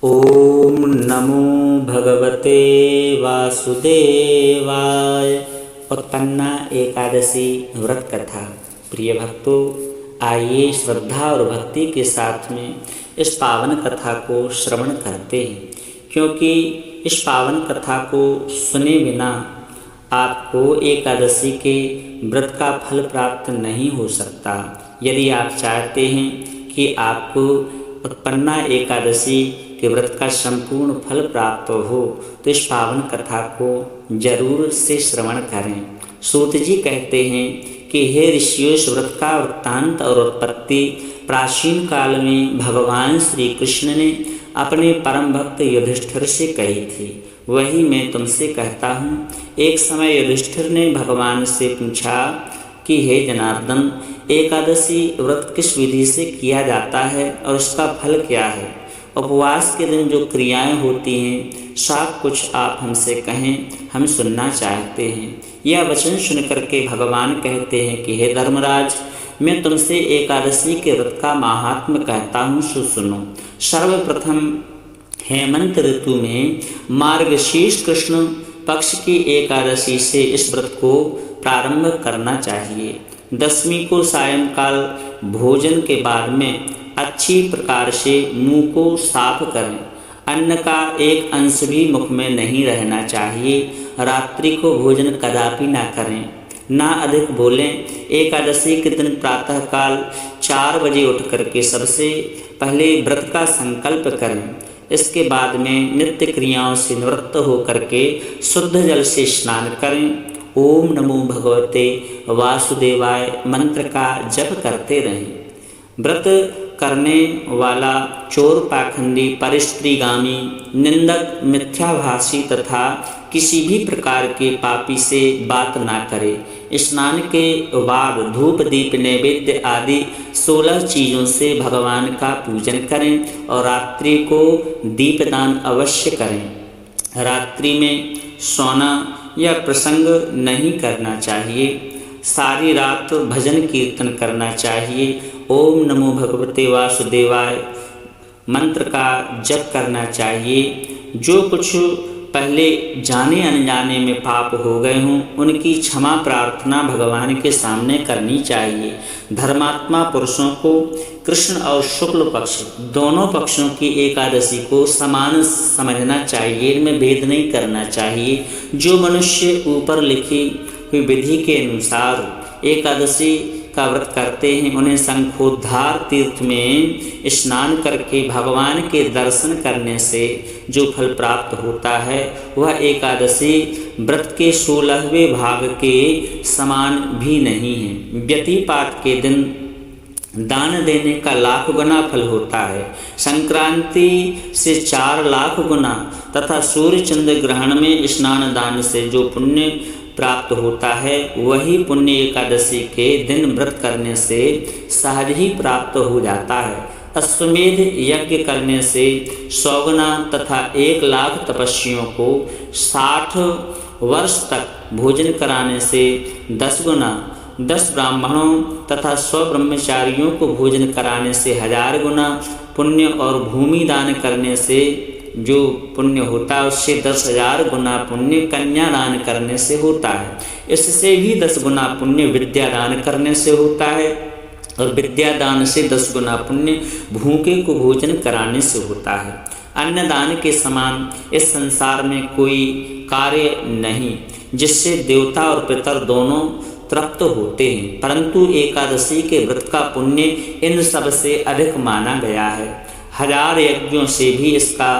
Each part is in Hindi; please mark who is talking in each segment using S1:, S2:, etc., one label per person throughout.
S1: ओम नमो भगवते वासुदेवाय। उत्पन्ना एकादशी व्रत कथा। प्रिय भक्तों, आइए श्रद्धा और भक्ति के साथ में इस पावन कथा को श्रवण करते हैं, क्योंकि इस पावन कथा को सुने बिना आपको एकादशी के व्रत का फल प्राप्त नहीं हो सकता। यदि आप चाहते हैं कि आपको उत्पन्ना एकादशी के व्रत का संपूर्ण फल प्राप्त हो, तो इस पावन कथा को जरूर से श्रवण करें। सूत जी कहते हैं कि हे ऋषियों, इस व्रत का वृत्तांत और उत्पत्ति प्राचीन काल में भगवान श्री कृष्ण ने अपने परम भक्त युधिष्ठिर से कही थी, वही मैं तुमसे कहता हूँ। एक समय युधिष्ठिर ने भगवान से पूछा कि हे जनार्दन, एकादशी व्रत किस विधि से किया जाता है और उसका फल क्या है? उपवास के दिन जो क्रियाएं होती हैं, सब कुछ आप हमसे कहें, हम सुनना चाहते हैं। यह वचन सुन करके भगवान कहते हैं कि हे धर्मराज, मैं तुमसे एकादशी के व्रत का महात्म्य कहता हूँ, सुनो। सर्वप्रथम हेमंत ऋतु में मार्गशीर्ष कृष्ण पक्ष की एकादशी से इस व्रत को प्रारंभ करना चाहिए। दशमी को सायंकाल भोजन के बाद में अच्छी प्रकार से मुंह को साफ करें। अन्न का एक अंश भी मुख में नहीं रहना चाहिए। रात्रि को भोजन कदापि ना करें, ना अधिक बोलें। एकादशी के दिन प्रातःकाल 4 बजे उठ करके सबसे पहले व्रत का संकल्प करें। इसके बाद में नित्य क्रियाओं से निवृत्त होकर के शुद्ध जल से स्नान करें। ओम नमो भगवते वासुदेवाय मंत्र का जप करते रहें। व्रत करने वाला चोर, पाखंडी, परिस्त्रीगामी, निंदक, मिथ्याभाषी तथा किसी भी प्रकार के पापी से बात ना करे। स्नान के बाद धूप, दीप, नैवेद्य आदि 16 चीज़ों से भगवान का पूजन करें और रात्रि को दीपदान अवश्य करें। रात्रि में सोना या प्रसंग नहीं करना चाहिए। सारी रात भजन कीर्तन करना चाहिए। ओम नमो भगवते वासुदेवाय मंत्र का जप करना चाहिए। जो कुछ पहले जाने अनजाने में पाप हो गए हों, उनकी क्षमा प्रार्थना भगवान के सामने करनी चाहिए। धर्मात्मा पुरुषों को कृष्ण और शुक्ल पक्ष दोनों पक्षों की एकादशी को समान समझना चाहिए, इनमें भेद नहीं करना चाहिए। जो मनुष्य ऊपर लिखी हुई विधि के अनुसार एकादशी का व्रत करते हैं, उन्हें शंखोद्धार तीर्थ में स्नान करके भगवान के दर्शन करने से जो फल प्राप्त होता है, वह एकादशी व्रत के 16वें भाग के समान भी नहीं है। व्यतिपात के दिन दान देने का लाख गुना फल होता है। संक्रांति से 4 लाख गुना तथा सूर्य चंद्र ग्रहण में स्नान दान से जो पुण्य प्राप्त होता है, वही पुण्य एकादशी के दिन व्रत करने से सहज ही प्राप्त हो जाता है। अश्वमेध यज्ञ करने से 100 गुना तथा 1 लाख तपस्वियों को 60 वर्ष तक भोजन कराने से 10 गुना, 10 ब्राह्मणों तथा 100 ब्रह्मचारियों को भोजन कराने से 1000 गुना पुण्य और भूमि दान करने से जो पुण्य होता है, उससे 10,000 गुना पुण्य कन्या दान करने से होता है। इससे भी 10 गुना पुण्य विद्या दान करने से होता है और विद्या दान से 10 गुना पुण्य भूखे को भोजन कराने से होता है। अन्नदान के समान इस संसार में कोई कार्य नहीं जिससे देवता और पितर दोनों तृप्त होते हैं, परंतु एकादशी के व्रत का पुण्य इन सब से अधिक माना गया है। 1000 यज्ञों से भी इसका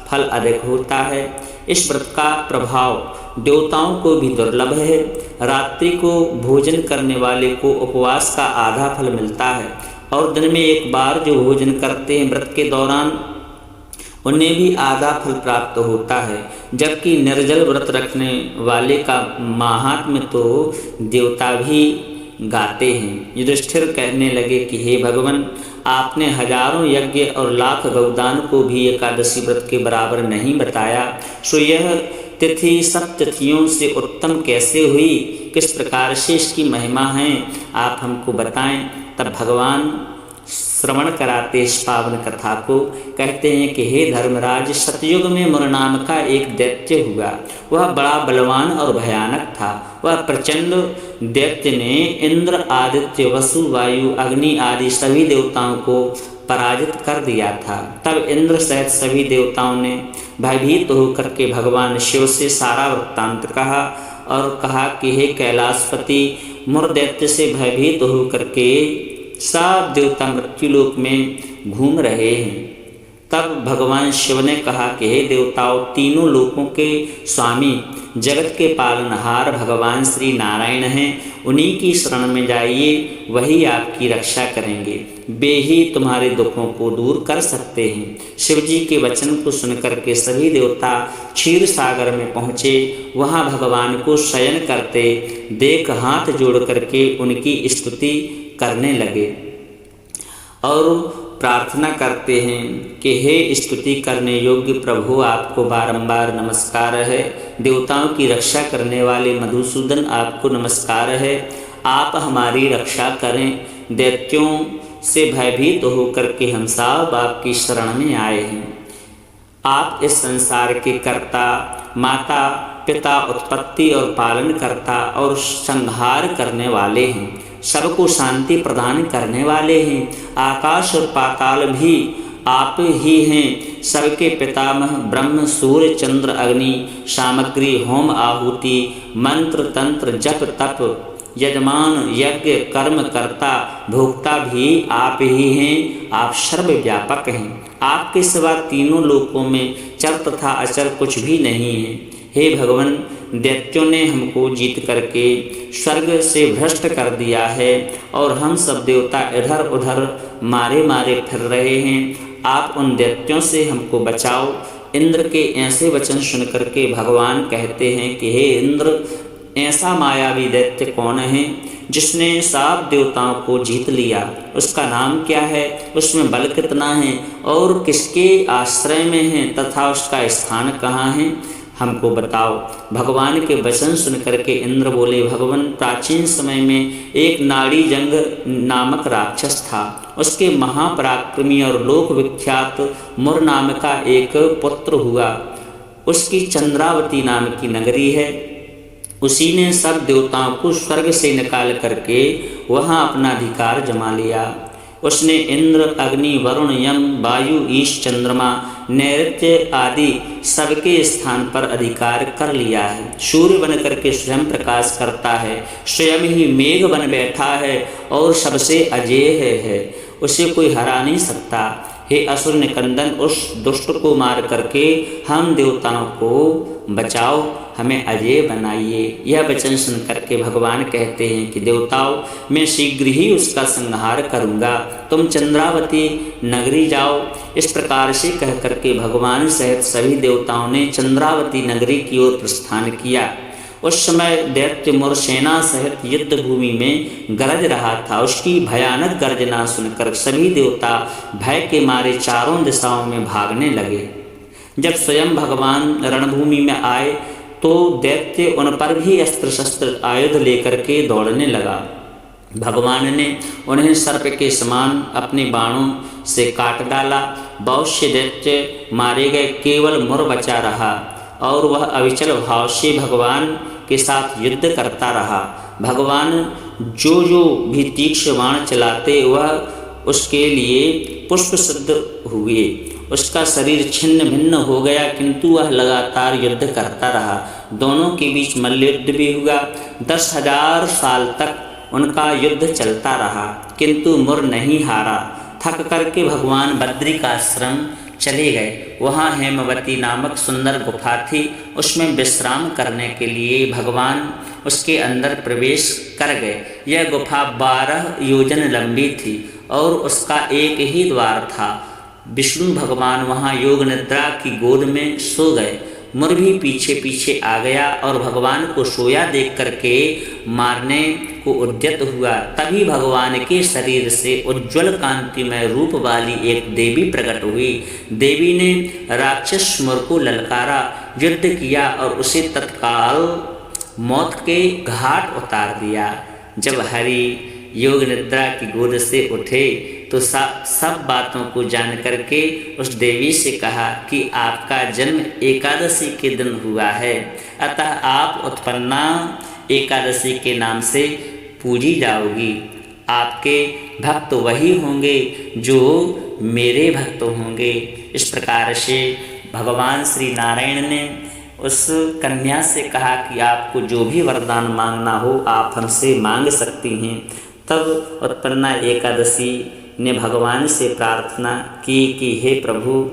S1: फल अधिक होता है। इस व्रत का प्रभाव देवताओं को भी दुर्लभ है। रात्रि को भोजन करने वाले को उपवास का आधा फल मिलता है और दिन में एक बार जो भोजन करते हैं व्रत के दौरान, उन्हें भी आधा फल प्राप्त होता है। जबकि निर्जल व्रत रखने वाले का महात्म्य तो देवता भी गाते हैं। युधिष्ठिर कहने लगे कि हे भगवान, आपने हजारों यज्ञ और लाख गौदान को भी एकादशी व्रत के बराबर नहीं बताया, सो यह तिथि सब तिथियों से उत्तम कैसे हुई? किस प्रकार से इसकी महिमा है, आप हमको बताएं। तब भगवान श्रवण कराते इस पावन कथा को। कहते हैं कि हे धर्मराज, सतयुग में मुर नाम का एक दैत्य हुआ। वह बड़ा बलवान और भयानक था। वह प्रचंड दैत्य ने इंद्र, आदित्य, वसु, वायु, अग्नि आदि सभी देवताओं को पराजित कर दिया था। तब इंद्र सहित सभी देवताओं ने भयभीत होकर के भगवान शिव से सारा वृत्तांत कहा और कहा कि हे कैलाशपति, मुर दैत्य से भयभीत होकर के सब देवता मृत्युलोक में घूम रहे हैं। तब भगवान शिव ने कहा कि हे देवताओं, तीनों लोकों के स्वामी, जगत के पालनहार भगवान श्री नारायण हैं। उन्हीं की शरण में जाइए, वही आपकी रक्षा करेंगे। वे ही तुम्हारे दुखों को दूर कर सकते हैं। शिव जी के वचन को सुनकर के सभी देवता क्षीर सागर में पहुँचे। वहाँ भगवान को शयन करते देख हाथ जोड़ करके उनकी स्तुति करने लगे और प्रार्थना करते हैं कि हे स्तुति करने योग्य प्रभु, आपको बारंबार नमस्कार है। देवताओं की रक्षा करने वाले मधुसूदन, आपको नमस्कार है। आप हमारी रक्षा करें। दैत्यों से भयभीत होकर के हम सब आपकी शरण में आए हैं। आप इस संसार के कर्ता, माता पिता, उत्पत्ति और पालन करता और संहार करने वाले हैं। सबको शांति प्रदान करने वाले हैं। आकाश और पाताल भी आप ही हैं। सबके पितामह ब्रह्म, सूर्य, चंद्र, अग्नि, सामग्री, होम, आहुति, मंत्र, तंत्र, जप, तप, यजमान, यज्ञ, कर्म करता, भोक्ता भी आप ही हैं। आप सर्वव्यापक हैं। आपके सिवा तीनों लोकों में चर तथा अचर कुछ भी नहीं है। हे भगवान, दैत्यों ने हमको जीत करके स्वर्ग से भ्रष्ट कर दिया है और हम सब देवता इधर उधर मारे मारे फिर रहे हैं। आप उन दैत्यों से हमको बचाओ। इंद्र के ऐसे वचन सुनकर के भगवान कहते हैं कि हे इंद्र, ऐसा मायावी दैत्य कौन है जिसने सब देवताओं को जीत लिया? उसका नाम क्या है? उसमें बल कितना है और किसके आश्रय में है तथा उसका स्थान कहाँ है? हमको बताओ। भगवान के वचन सुन करके इंद्र बोले, भगवान, प्राचीन समय में एक नाड़ी जंग नामक राक्षस था। उसके महापराक्रमी और लोक विख्यात मुर नाम का एक पुत्र हुआ। उसकी चंद्रावती नाम की नगरी है। उसी ने सब देवताओं को स्वर्ग से निकाल करके वहाँ अपना अधिकार जमा लिया। उसने इंद्र, अग्नि, वरुण, यम, वायु, ईश, चंद्रमा, नैऋत्य आदि सबके स्थान पर अधिकार कर लिया है। सूर्य बन करके स्वयं प्रकाश करता है, स्वयं ही मेघ बन बैठा है और सबसे अजेय है। उसे कोई हरा नहीं सकता। हे असुर निकंदन, उस दुष्ट को मार करके हम देवताओं को बचाओ, हमें अजय बनाइए। यह वचन सुन करके भगवान कहते हैं कि देवताओं, मैं शीघ्र ही उसका संहार करूंगा। तुम चंद्रावती नगरी जाओ। इस प्रकार से कह करके भगवान सहित सभी देवताओं ने चंद्रावती नगरी की ओर प्रस्थान किया। उस समय दैत्य मुर सेना सहित युद्ध भूमि में गरज रहा था। उसकी भयानक गर्जना सुनकर सभी देवता भय के मारे चारों दिशाओं में भागने लगे। जब स्वयं भगवान रणभूमि में आए तो दैत्य उन पर भी अस्त्र शस्त्र आयुध लेकर के दौड़ने लगा। भगवान ने उन्हें सर्प के समान अपने बाणों से काट डाला। बहुत से दैत्य मारे गए, केवल मुर बचा रहा और वह अविचल भाव से भगवान के साथ युद्ध करता रहा। भगवान जो जो भी तीक्ष्ण बाण चलाते वह उसके लिए पुष्प सिद्ध हुए। उसका शरीर छिन्न भिन्न हो गया, किंतु वह लगातार युद्ध करता रहा। दोनों के बीच मल्लयुद्ध भी हुआ। 10,000 साल तक उनका युद्ध चलता रहा, किंतु मुर नहीं हारा। थक करके भगवान बद्रिकाश्रम चले गए। वहाँ हेमवती नामक सुंदर गुफा थी। उसमें विश्राम करने के लिए भगवान उसके अंदर प्रवेश कर गए। यह गुफा 12 योजन लंबी थी और उसका एक ही द्वार था। विष्णु भगवान वहाँ योग निद्रा की गोद में सो गए। मुर भी पीछे पीछे आ गया और भगवान को सोया देख करके मारने को उद्यत हुआ। तभी भगवान के शरीर से उज्ज्वल कांतिमय रूप वाली एक देवी प्रकट हुई। देवी ने राक्षस मुर को ललकारा, युद्ध किया और उसे तत्काल मौत के घाट उतार दिया। जब हरि योग निद्रा की गोद से उठे तो सब बातों को जान करके उस देवी से कहा कि आपका जन्म एकादशी के दिन हुआ है, अतः आप उत्पन्ना एकादशी के नाम से पूजी जाओगी। आपके भक्त वही होंगे जो मेरे भक्त होंगे। इस प्रकार से भगवान श्री नारायण ने उस कन्या से कहा कि आपको जो भी वरदान मांगना हो आप हमसे मांग सकती हैं। तब उत्पन्ना एकादशी ने भगवान से प्रार्थना की कि हे प्रभु,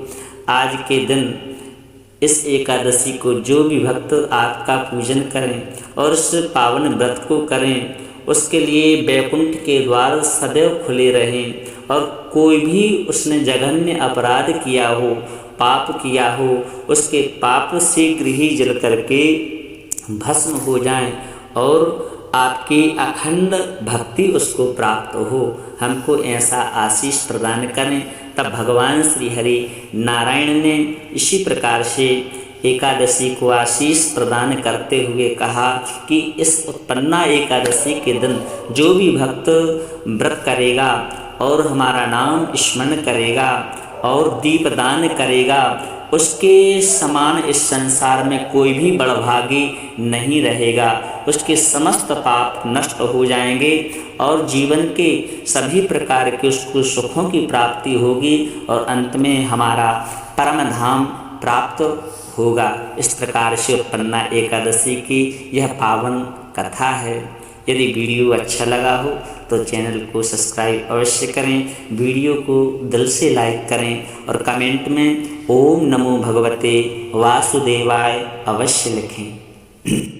S1: आज के दिन इस एकादशी को जो भी भक्त आपका पूजन करें और उस पावन व्रत को करें, उसके लिए वैकुंठ के द्वार सदैव खुले रहें और कोई भी उसने जघन्य अपराध किया हो, पाप किया हो, उसके पाप शीघ्र ही जल करके भस्म हो जाएं और आपकी अखंड भक्ति उसको प्राप्त हो। हमको ऐसा आशीष प्रदान करें। तब भगवान श्री हरि नारायण ने इसी प्रकार से एकादशी को आशीष प्रदान करते हुए कहा कि इस उत्पन्ना एकादशी के दिन जो भी भक्त व्रत करेगा और हमारा नाम स्मरण करेगा और दीपदान करेगा, उसके समान इस संसार में कोई भी बड़भागी नहीं रहेगा। उसके समस्त पाप नष्ट हो जाएंगे और जीवन के सभी प्रकार के उसको सुखों की प्राप्ति होगी और अंत में हमारा परम धाम प्राप्त होगा। इस प्रकार से उत्पन्ना एकादशी की यह पावन कथा है। यदि वीडियो अच्छा लगा हो तो चैनल को सब्सक्राइब अवश्य करें, वीडियो को दिल से लाइक करें और कमेंट में ओम नमो भगवते वासुदेवाय अवश्य लिखें।